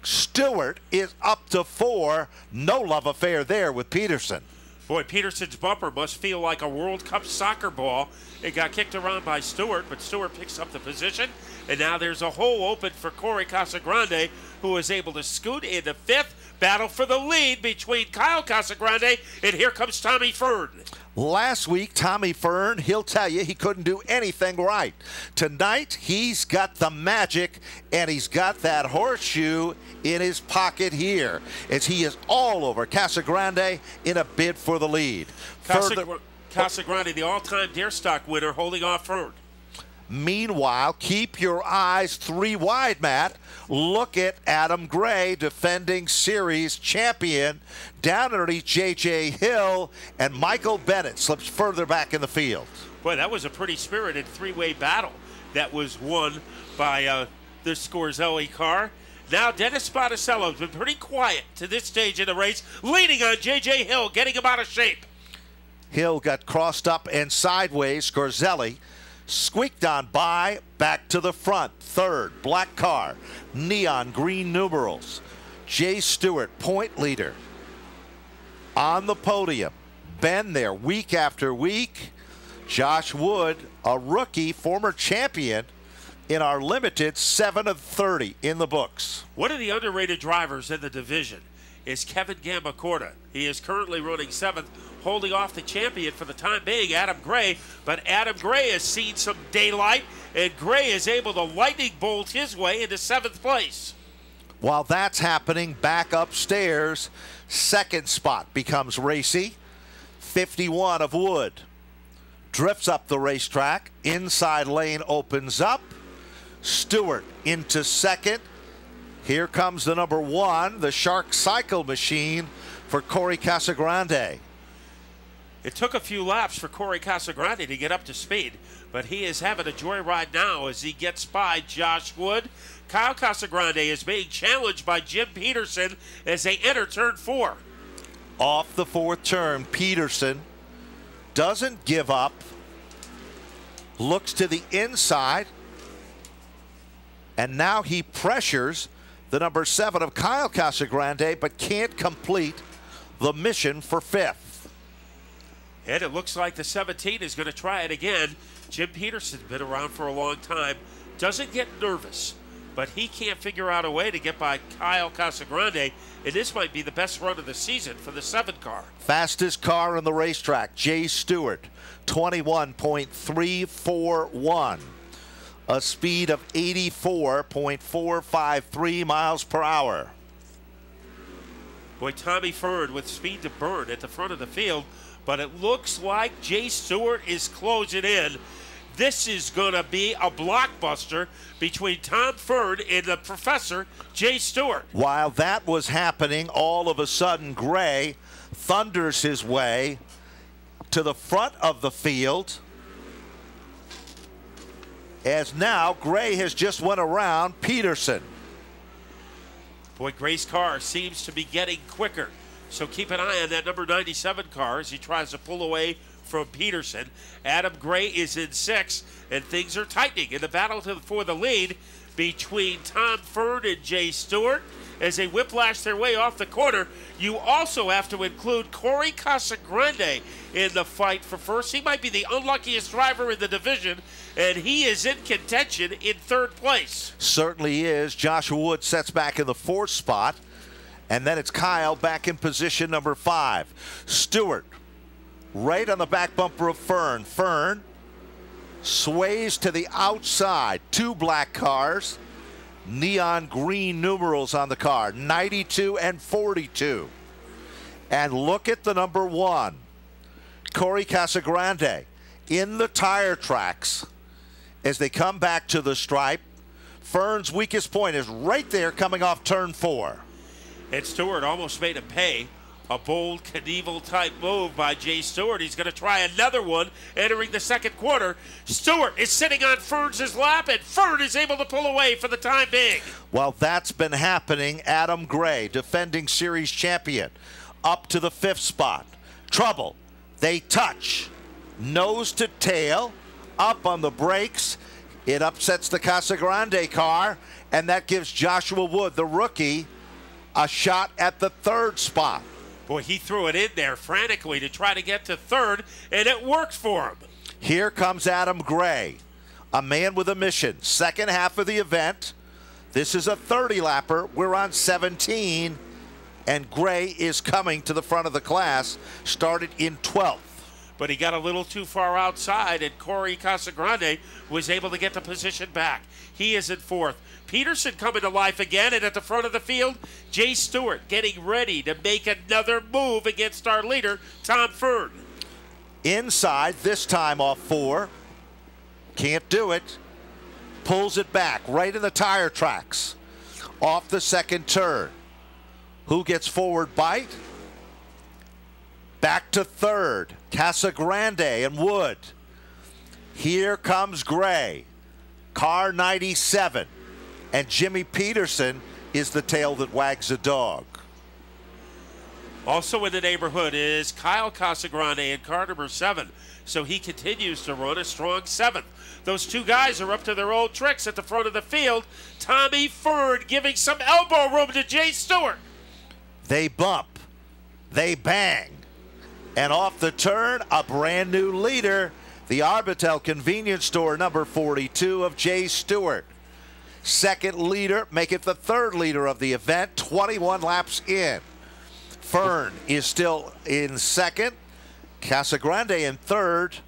Stewart is up to 4. No love affair there with Peterson. Boy, Peterson's bumper must feel like a World Cup soccer ball. It got kicked around by Stewart, but Stewart picks up the position. And now there's a hole open for Corey Casagrande, who is able to scoot into 5th. battle for the lead between Kyle Casagrande and here comes Tommy Fern. Last week, Tommy Fern, he'll tell you he couldn't do anything right. Tonight, he's got the magic, and he's got that horseshoe in his pocket here, as he is all over Casagrande in a bid for the lead. Casagrande, the all-time dare stock winner, holding off Fern. Meanwhile, keep your eyes 3 wide, Matt. Look at Adam Gray, defending series champion, down underneath J.J. Hill, and Michael Bennett slips further back in the field. Boy, that was a pretty spirited 3-way battle that was won by the Scorzelli car. Now Dennis Spaticello has been pretty quiet to this stage in the race, leading on J.J. Hill, getting him out of shape. Hill got crossed up and sideways. Scorzelli squeaked on by, back to the front. Third, black car, neon green numerals. Jay Stewart, point leader, on the podium. Been there week after week. Josh Wood, a rookie, former champion in our limited, 7 of 30 in the books. One of the underrated drivers in the division is Kevin Gambacorta. He is currently running 7th, holding off the champion for the time being, Adam Gray. But Adam Gray has seen some daylight, and Gray is able to lightning bolt his way into 7th place. While that's happening, back upstairs, second spot becomes racy. 51 of Wood drifts up the racetrack. Inside lane opens up. Stewart into second. Here comes the number 1, the Shark Cycle Machine for Corey Casagrande. It took a few laps for Corey Casagrande to get up to speed, but he is having a joyride now as he gets by Josh Wood. Kyle Casagrande is being challenged by Jim Peterson as they enter turn 4. Off the 4th turn, Peterson doesn't give up, looks to the inside, and now he pressures the number 7 of Kyle Casagrande, but can't complete the mission for 5th. And it looks like the 17 is going to try it again. Jim Peterson's been around for a long time, doesn't get nervous, but he can't figure out a way to get by Kyle Casagrande, and this might be the best run of the season for the 7 car. Fastest car on the racetrack, Jay Stewart, 21.341. A speed of 84.453 miles per hour. Boy, Tommy Fern with speed to burn at the front of the field, but it looks like Jay Stewart is closing in. This is going to be a blockbuster between Tom Fern and the professor, Jay Stewart. While that was happening, all of a sudden, Gray thunders his way to the front of the field, as now Gray has just went around Peterson. Boy, Gray's car seems to be getting quicker, so keep an eye on that number 97 car as he tries to pull away from Peterson. Adam Gray is in 6th, and things are tightening in the battle for the lead between Tom Fern and Jay Stewart as they whiplash their way off the corner. You also have to include Corey Casagrande in the fight for first. He might be the unluckiest driver in the division, and he is in contention in 3rd place. Certainly is. Joshua Wood sets back in the 4th spot, and then it's Kyle back in position number 5. Stewart right on the back bumper of Fern. Fern sways to the outside. 2 black cars, neon green numerals on the car, 92 and 42. And look at the number 1, Corey Casagrande, in the tire tracks as they come back to the stripe. Fern's weakest point is right there coming off turn 4. And Stewart almost made him pay. A bold Knievel type move by Jay Stewart. He's going to try another one entering the 2nd quarter. Stewart is sitting on Fern's lap, and Fern is able to pull away for the time being. While that's been happening, Adam Gray, defending series champion, up to the 5th spot. Trouble. They touch. Nose to tail. Up on the brakes. It upsets the Casagrande car, and that gives Joshua Wood, the rookie, a shot at the 3rd spot. Boy, he threw it in there frantically to try to get to 3rd, and it worked for him. Here comes Adam Gray, a man with a mission. 2nd half of the event. This is a 30-lapper. We're on 17, and Gray is coming to the front of the class, started in 12th. But he got a little too far outside, and Corey Casagrande was able to get the position back. He is in 4th. Peterson coming to life again, and at the front of the field, Jay Stewart getting ready to make another move against our leader, Tom Fern. Inside, this time off 4. Can't do it. Pulls it back right in the tire tracks. Off the second turn. Who gets forward bite? Back to 3rd. Casagrande and Wood. Here comes Gray. Car 97. And Jimmy Peterson is the tail that wags the dog. Also in the neighborhood is Kyle Casagrande in car number 7. So he continues to run a strong 7th. Those two guys are up to their old tricks at the front of the field. Tommy Ford giving some elbow room to Jay Stewart. They bump. They bang. And off the turn, a brand new leader, the Arbitel convenience store number 42 of Jay Stewart. Second leader, make it the 3rd leader of the event, 21 laps in. Fern is still in 2nd. Casagrande in 3rd.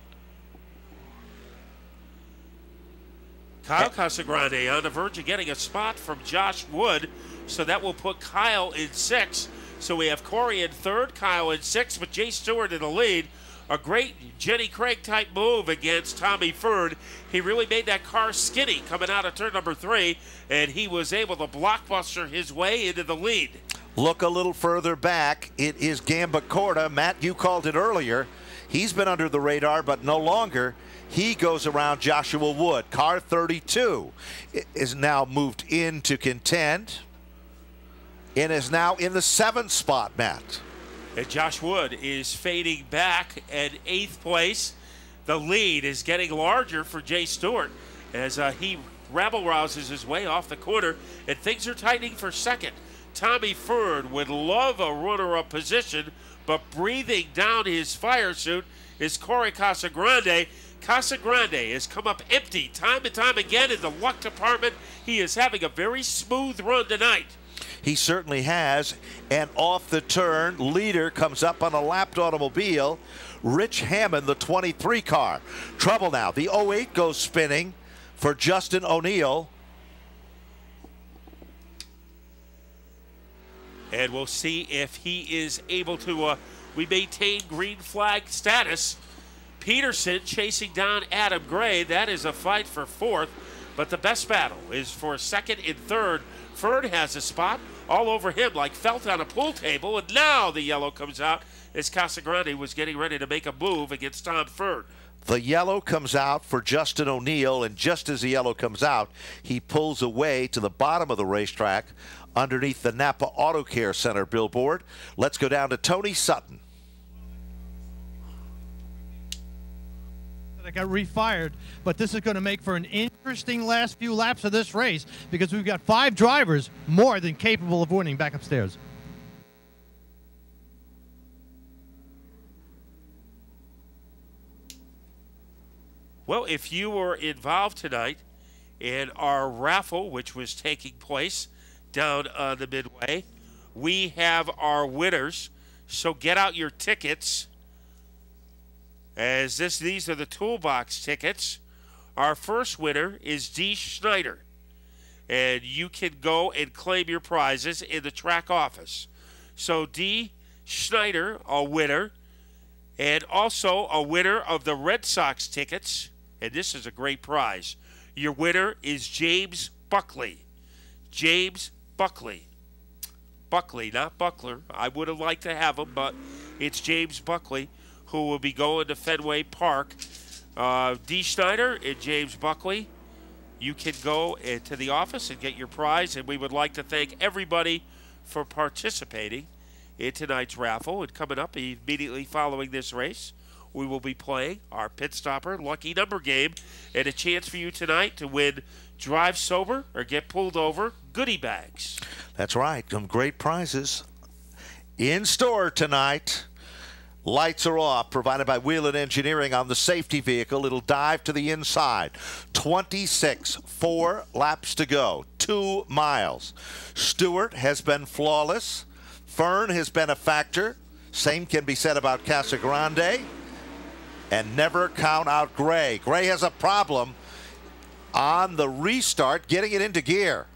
Kyle Casagrande on the verge of getting a spot from Josh Wood, so that will put Kyle in 6th. So we have Corey in 3rd, Kyle in 6th, but Jay Stewart in the lead. A great Jenny Craig type move against Tommy Ferd. He really made that car skinny coming out of turn number 3, and he was able to blockbuster his way into the lead. Look a little further back. It is Gamba Corda. Matt, you called it earlier. He's been under the radar, but no longer. He goes around Joshua Wood. Car 32 is now moved in to contend and is now in the 7th spot, Matt. And Josh Wood is fading back at 8th place. The lead is getting larger for Jay Stewart as he rabble-rouses his way off the corner, and things are tightening for 2nd. Tommy Ferd would love a runner-up position, but breathing down his fire suit is Corey Casagrande. Casagrande has come up empty time and time again in the luck department. He is having a very smooth run tonight. He certainly has. And off the turn, leader comes up on a lapped automobile. Rich Hammond, the 23 car. Trouble now. The 08 goes spinning for Justin O'Neill. And we'll see if he is able to we maintain green flag status. Peterson chasing down Adam Gray. That is a fight for 4th. But the best battle is for 2nd and 3rd. Ferd has a spot all over him like felt on a pool table. And now the yellow comes out as Casagrande was getting ready to make a move against Tom Ferd. The yellow comes out for Justin O'Neill, and just as the yellow comes out, he pulls away to the bottom of the racetrack underneath the Napa Auto Care Center billboard. Let's go down to Tony Sutton. That got refired, but this is going to make for an interesting last few laps of this race because we've got 5 drivers more than capable of winning back upstairs. Well, if you were involved tonight in our raffle, which was taking place down on the Midway, we have our winners. So get out your tickets, as these are the toolbox tickets. Our first winner is D. Schneider, and you can go and claim your prizes in the track office. So D. Schneider, a winner, and also a winner of the Red Sox tickets, and this is a great prize. Your winner is James Buckley. James Buckley. Buckley, not Buckler. I would have liked to have him, but it's James Buckley who will be going to Fenway Park. D. Schneider and James Buckley, you can go to the office and get your prize, and we would like to thank everybody for participating in tonight's raffle. And coming up immediately following this race, we will be playing our Pit Stopper Lucky Number game, and a chance for you tonight to win Drive Sober or Get Pulled Over goodie bags. That's right. Some great prizes in store tonight. Lights are off, provided by Wheelan Engineering on the safety vehicle. It'll dive to the inside. 26, 4 laps to go, 2 miles. Stewart has been flawless. Fern has been a factor. Same can be said about Casagrande. And never count out Gray. Gray has a problem on the restart, getting it into gear.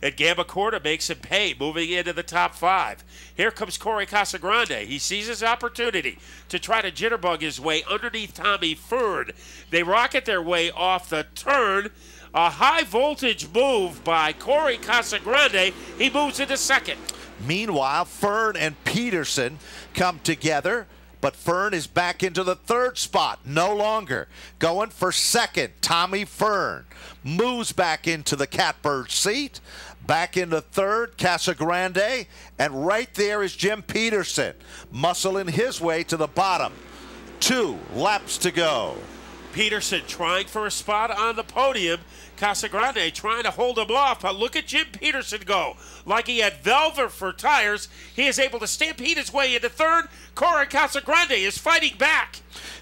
And Gambacorta makes him pay, moving into the top 5. Here comes Corey Casagrande. He sees his opportunity to try to jitterbug his way underneath Tommy Fern. They rocket their way off the turn. A high-voltage move by Corey Casagrande. He moves into second. Meanwhile, Fern and Peterson come together, but Fern is back into the 3rd spot, no longer. Going for 2nd, Tommy Fern moves back into the catbird seat. Back into 3rd, Casagrande, and right there is Jim Peterson, muscling his way to the bottom. 2 laps to go. Peterson trying for a spot on the podium. Casagrande trying to hold him off, but look at Jim Peterson go. Like he had velvet for tires, he is able to stampede his way into 3rd. Corey Casagrande is fighting back.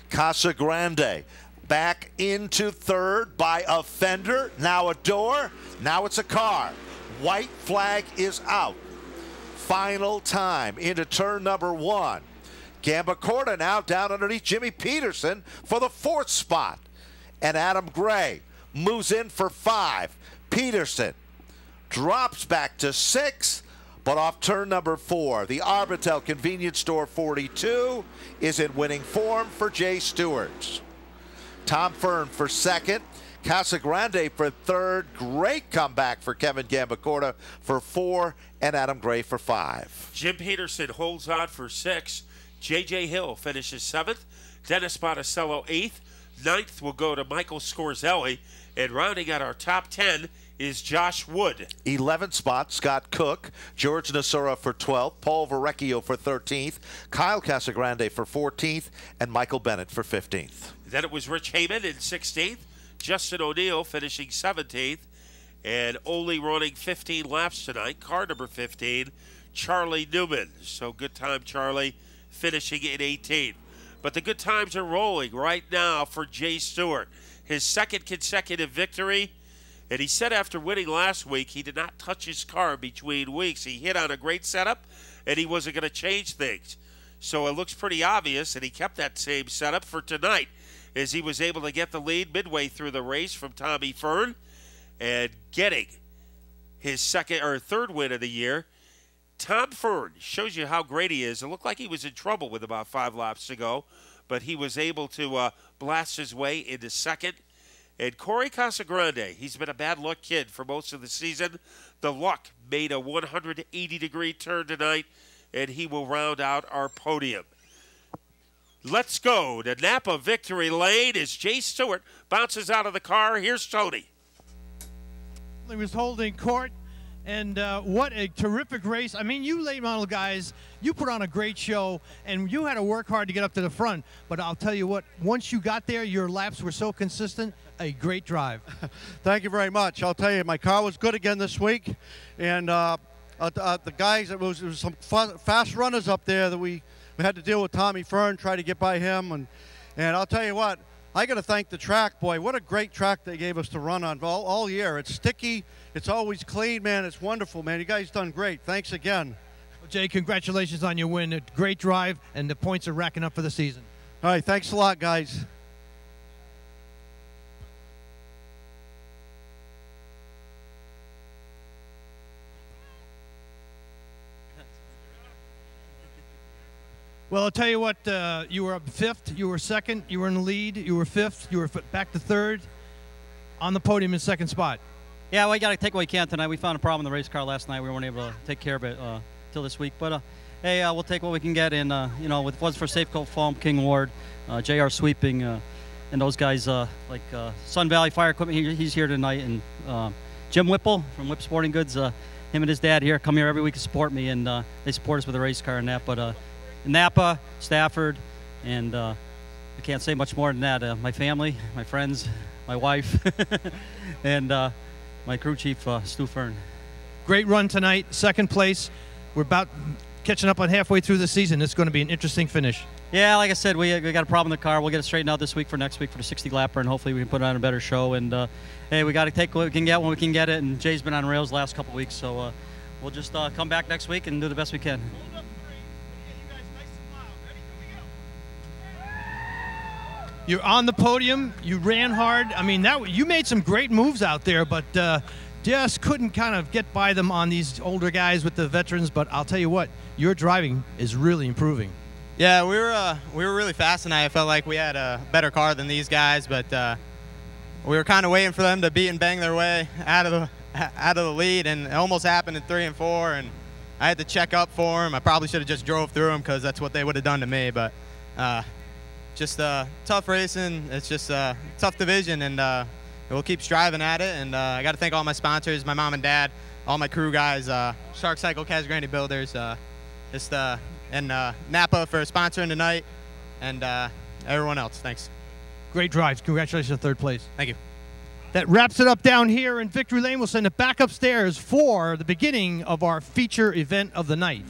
Casagrande back into 3rd by a fender, now a door, now it's a car. White flag is out. Final time into turn number 1. Gambacorta now down underneath Jimmy Peterson for the 4th spot. And Adam Gray moves in for 5. Peterson drops back to 6, but off turn number 4. The Arbitel Convenience Store 42 is in winning form for Jay Stewart. Tom Fern for 2nd. Casagrande for 3rd. Great comeback for Kevin Gambacorta for 4, and Adam Gray for 5. Jim Peterson holds on for 6. J.J. Hill finishes 7th. Dennis Monticello 8th. 9th will go to Michael Scorzelli. And rounding out our top 10 is Josh Wood. 11th spot, Scott Cook. George Nasura for 12th. Paul Verrecchio for 13th. Kyle Casagrande for 14th. And Michael Bennett for 15th. Then it was Rich Heyman in 16th. Justin O'Neill finishing 17th. And only running 15 laps tonight, car number 15, Charlie Newman. So good time, Charlie, finishing in 18th. But the good times are rolling right now for Jay Stewart. His 2nd consecutive victory. And he said after winning last week, he did not touch his car between weeks. He hit on a great setup, and he wasn't going to change things. So it looks pretty obvious, and he kept that same setup for tonight, as he was able to get the lead midway through the race from Tommy Fern and getting his 2nd or 3rd win of the year. Tom Fern shows you how great he is. It looked like he was in trouble with about 5 laps to go, but he was able to blast his way into 2nd. And Corey Casagrande, he's been a bad luck kid for most of the season. The luck made a 180-degree turn tonight, and he will round out our podium. Let's go to Napa Victory Lane as Jay Stewart bounces out of the car. Here's Tony. He was holding court, and what a terrific race. I mean, you late model guys, you put on a great show, and you had to work hard to get up to the front. But I'll tell you what, once you got there, your laps were so consistent, a great drive. Thank you very much. I'll tell you, my car was good again this week, and the guys, it was some fast runners up there that we had to deal with. Tommy Fern, try to get by him, and I'll tell you what, I got to thank the track. Boy, what a great track they gave us to run on all year. It's sticky. It's always clean, man. It's wonderful, man. You guys done great. Thanks again. Well, Jay, congratulations on your win. A great drive, and the points are racking up for the season. All right, thanks a lot, guys. Well, I'll tell you what, you were up 5th, you were 2nd, you were in the lead, you were 5th, you were back to 3rd, on the podium in 2nd spot. Yeah, well, you got to take what you can tonight. We found a problem in the race car last night. We weren't able to take care of it till this week. But, hey, we'll take what we can get. And, you know, if it wasn't for Safeco Foam, King Ward, JR Sweeping, and those guys like Sun Valley Fire Equipment, he's here tonight. And Jim Whipple from Whip Sporting Goods, him and his dad here come here every week to support me. And they support us with a race car and that. But Napa, Stafford, and I can't say much more than that. My family, my friends, my wife, and my crew chief, Stu Fern. Great run tonight, 2nd place. We're about catching up on halfway through the season. It's going to be an interesting finish. Yeah, like I said, we got a problem in the car. We'll get it straightened out this week for next week for the 60-lapper, and hopefully we can put on a better show. And, hey, we got to take what we can get when we can get it, and Jay's been on rails the last couple of weeks, so we'll just come back next week and do the best we can. You're on the podium. You ran hard. I mean, you made some great moves out there, but just couldn't kind of get by them on these older guys with the veterans. But I'll tell you what, your driving is really improving. Yeah, we were really fast tonight. I felt like we had a better car than these guys, but we were kind of waiting for them to beat and bang their way out of the lead, and it almost happened in 3 and 4. And I had to check up for them. I probably should have just drove through them because that's what they would have done to me. But just tough racing. It's just a tough division, and we'll keep striving at it. And I got to thank all my sponsors, my mom and dad, all my crew guys, Shark Cycle, Casa Grande Builders, and Napa for sponsoring tonight, and everyone else. Thanks. Great drives. Congratulations on 3rd place. Thank you. That wraps it up down here in Victory Lane. We'll send it back upstairs for the beginning of our feature event of the night.